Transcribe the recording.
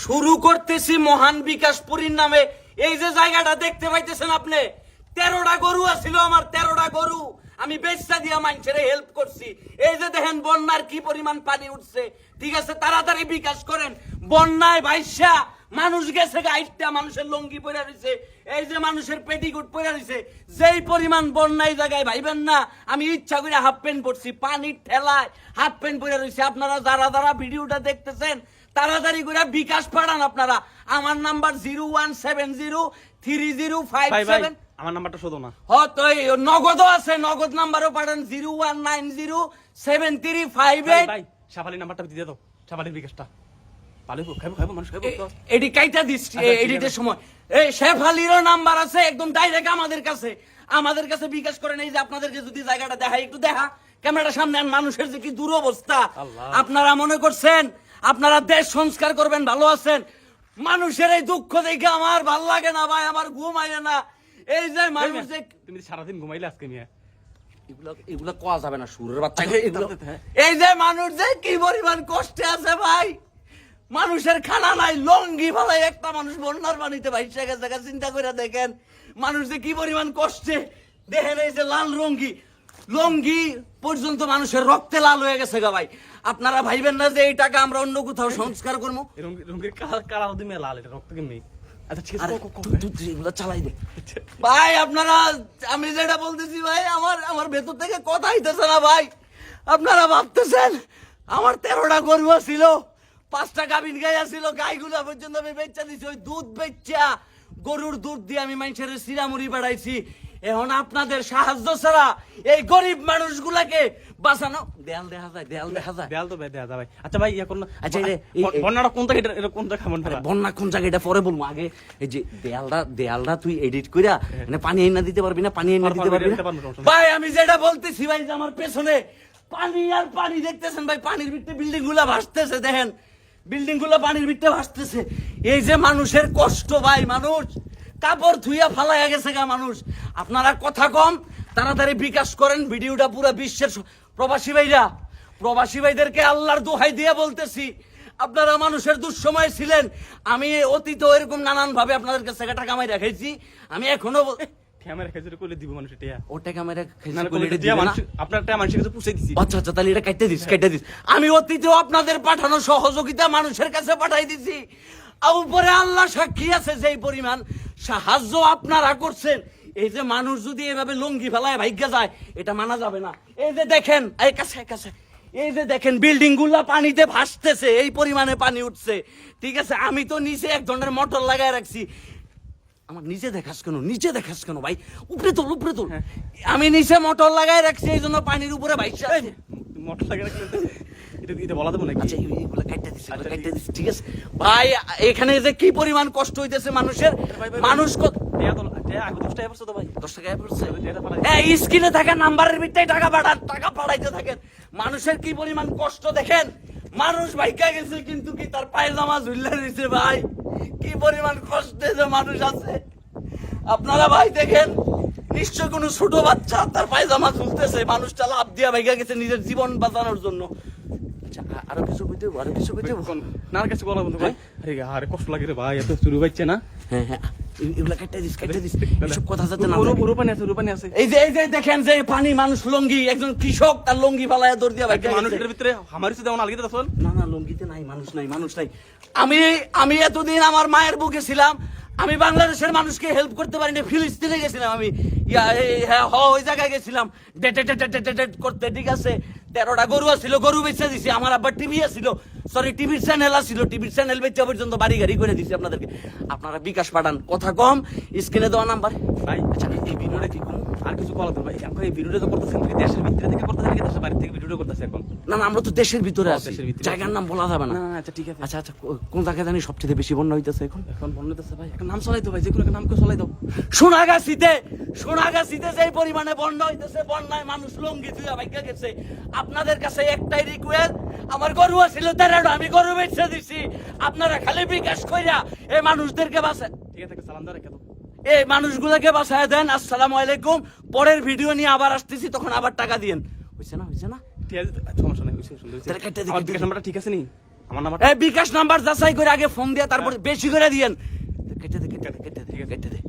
শুরু করতেছি মহান বিকাশপুরীর নামে। এই যে জায়গাটা দেখতে পাইতেছেন আপনি, 13টা গরু আছিল আমার, 13টা গরু আমি বেচা দিয়া মানুষের হেল্প করছি। এই যে দেখেন বন্যার কি পরিমাণ পানি উঠছে, ঠিক আছে, তাড়াতাড়ি বিকাশ করেন। বন্যায় ভাইসা মানুষ গেছে গাইডটা, মানুষের লঙ্গি পরে রয়েছে, এই যে মানুষের পেটিকুট পরে রয়েছে। যেই পরিমাণ বন্যায় জায়গায় ভাইবেন না আমি ইচ্ছা করে হাফ প্যান্ট পরছি, পানির ঠেলায় হাফ প্যান্ট পরে রয়েছে। আপনারা যারা যারা ভিডিওটা দেখতেছেন তাড়াতাড়ি করে বিকাশ পাঠান আপনারা। আমার নাম্বার 0170305 আমার নাম্বারটা শোধো না। তো নগদও আছে, নগদ নাম্বারও পাঠান 0190735 ভাই সাফালি নাম্বারটা দিয়ে দাও, সাফালির বিকাশটা। খাইবো মানুষ খাইবো। এডি কাইটা দিচ্ছি এডিটের সময়। এই শেফালিরও নাম্বার আছে, একদম ডাইরেক্ট আমাদের কাছে বিকাশ করেন। এই যে আপনাদেরকে যদি জায়গাটা দেখাই, একটু দেখা ক্যামেরার সামনে, মানুষের যে কি দুরবস্থা। আপনারা মনে করছেন আপনারা দেশ সংস্কার করবেন, ভালো আছেন। মানুষের এই দুঃখ দেখে আমার ভাল লাগে না ভাই, আমার ঘুম আইলে না। এই যে মানুষ যে তুমি সারাদিন ঘুমাইলে আজকে মিয়া এগুলা কোয়া যাবে না, সুরের বাচ্চা। এই যে মানুষ যে কি পরিমাণ কষ্টে আছে ভাই, মানুষের খানা নাই, লঙ্গি ভালাই একটা মানুষ বন্যার পানিতে ভাইসা গেছে। চিন্তা করে দেখেন মানুষ যে কি পরিমাণ কষ্টে। দেখেন এই যে লাল লঙ্গি পর্যন্ত মানুষের রক্তে লাল হয়ে গেছে গা ভাই। আপনারা ভাইবেন না যে এই টাকা আমরা অন্য কোথাও সংস্কার করবো। রঙের কালার যদি মেয়ে লাল, এটা রক্ত কেমনি? আচ্ছা ঠিক আছে, এগুলো চালাই দে ভাই। আপনারা, আমি যেটা বলতেছি ভাই, আমার ভেতর থেকে কথা হইতেছে না ভাই। আপনারা ভাবতেছেন আমার 13টা গরু ছিল, 5টা গাভিন গাই ছিল, গাইগুলা পর্যন্ত আমি বেচা দিছি। ওই দুধ বেচা, গরুর দুধ দিয়ে আমি মানুষের সিরামুড়ি বাড়াইছি। এখন আপনাদের সাহায্য ছাড়া এই গরিব মানুষগুলাকে বাঁচানো। দেয়াল দেখা যায়। দেয়াল তো দেখা যায় ভাই। আচ্ছা ভাই ইয়া করুন। আচ্ছা বন্যাটা কোন জায়গা, এটা কোন জায়গা বন্যা? বন্যা কোন জায়গা এটা পরে বলবো, আগে এই যে দেয়ালটা তুই এডিট কইরা মানে পানি এনে দিতে পারবি না? পানি এনে দিতে পারবি না ভাই? আমি যেটা বলতেছি ভাই, যে আমার পেছনে পানি আর পানি দেখতেছেন ভাই, পানির ভিতরে বিল্ডিং গুলা ভাসতেছে। দেখেন বিল্ডিং গুলা পানির ভিতরে ভাসতেছে। এই যে মানুষের কষ্ট ভাই, মানুষ কাপড় ধুইয়া ফালাইয়া গেছে গা মানুষ। আপনারা কথা কম, তাড়াতাড়ি বিকাশ করেন ভিডিওটা পুরো বিশ্বের প্রবাসী ভাইদেরকে আল্লাহর দোহাই দিয়ে বলতেছি, আপনারা মানুষের দুঃসময় ছিলেন। আমি অতীতে এরকম নানান ভাবে আপনাদের কাছে টাকা কামাই রাখাইছি। আমি এখনো আমি অতীতেও আপনাদের পাঠানো সহযোগিতা মানুষের কাছে পাঠাই দিছি। উপরে আল্লাহ সাক্ষী আছে, যে পরিমাণ সাহায্য আপনারা করছেন। এই যে মানুষ যদি এভাবে লঙ্গি ফেলায় ভাগ্যা যায়, এটা মানা যাবে না। এই যে দেখেন কাছে এই যে দেখেন বিল্ডিং গুলা পানিতে ভাসতেছে, এই পরিমাণে পানি উঠছে, ঠিক আছে। আমি তো নিচে এক ধরনের মোটর লাগাই রাখছি। আমার নিচে দেখাস কেন ভাই? উপরে তোল। আমি নিচে মোটর লাগাই রাখছি, এই জন্য পানির উপরে ভাইসা মোটর লাগাই রাখছি। এটা বলা দেবো নাকি? আচ্ছা এইগুলা কাটতে দিচ্ছি, ঠিক আছে ভাই। এখানে যে কি পরিমাণ কষ্ট হইতেছে মানুষের, মানুষ স্ক্রিনে থাকা নাম্বারের ভিতরে টাকা পাঠাইতে থাকেন। মানুষের কি পরিমাণ কষ্ট দেখেন। মানুষ ভাইকা গেছে কিন্তু কি তার পায়জামা ঝুল্লা দিছে ভাই। কি পরিমাণ কষ্টে যে মানুষ আছে আপনারা ভাই দেখেন। নিশ্চয় কোনো ছোট বাচ্চা তার পায়জামা ঝুলতেছে, মানুষটা লাভ দিয়া ভাইকা গেছে নিজের জীবন বাঁচানোর জন্য। আরো কিছু কইতে না কিছু বলা বন্ধু ভাই। আরে কষ্ট লাগে রে ভাই, এত চুরি বাইছে না। হ্যাঁ এগুলা কেটে দিস এসব কথা যাতে না। রূপানি আছে। এই যে দেখেন যে পানি, মানুষ লঙ্গি, একজন কৃষক তার লঙ্গি ফালায়া দৌড় দিয়া ভাই। মানুষের ভিতরে আমারই তো দেওয়া না, আলগিতে দেখুন না লঙ্গিতে নাই, মানুষ নাই। আমি এতদিন আমার মায়ের বুকে ছিলাম, আমি বাংলাদেশের মানুষকে হেল্প করতে পারিনি। ফিলিস্তিনে গেছিলাম আমি, ওই জায়গায় গেছিলাম করতে, ঠিক আছে। 13টা গরু ছিল, গরু বেচা দিছি। আমার আবার টিভি ছিল, টিভির চ্যানেল ছিল, টিভির চ্যানেল বেচা পর্যন্ত বাড়ি গাড়ি করে দিছি আপনাদেরকে। আপনারা বিকাশ পাঠান, কথা কম, স্ক্রিনে দেওয়া নাম্বার ভাই। আচ্ছা এই ভিডিওটা কি করুন আর কিছু বলা ভাই? এখন এই ভিডিওটা তো করতেছেন দেশের ভিতরে থেকে করতেছেন নাকি দেশের বাইরে থেকে ভিডিও করতেছেন? এখন না আমরা তো দেশের ভিতরে আছি, জায়গার নাম বলা যাবে না। আচ্ছা ঠিক আছে। আচ্ছা কোন জায়গায় জানি সবচেয়ে বেশি বন্যা হইতেছে এখন বন্যা হইতেছে ভাই? একটা নাম চলাই দাও ভাই, যে কোনো নাম করে চলাই দাও। সোনাগাছিতে যে পরিমাণে বন্যা হইতেছে, বন্যায় মানুষ লঙ্গি ধুইয়া ভাগ্যা গেছে। আপনাদের কাছে একটাই রিকোয়েস্ট, আমার গরু ছিল 13টা, আমি গরু বেচে দিছি। আপনারা খালি বিকাশ কইরা এই মানুষদেরকে বাঁচান। ঠিক আছে, সালাম দাও রেখে দাও, এই মানুষগুলোকে বাঁচায় দেন। আসসালামু আলাইকুম। পরের ভিডিও নিয়ে আবার আসতেছি, তখন আবার টাকা দিয়েন। হইছে না? ঠিক আছে, সমস্যা নাই। আমার বিকাশ নাম্বারটা ঠিক আছে নি? আমার নাম্বার এই বিকাশ নাম্বার যাচাই করে আগে ফোন দিয়ে তারপর বেশি করে দিয়েন। কেটে দে, কেটে দে, কেটে দে, কেটে দে।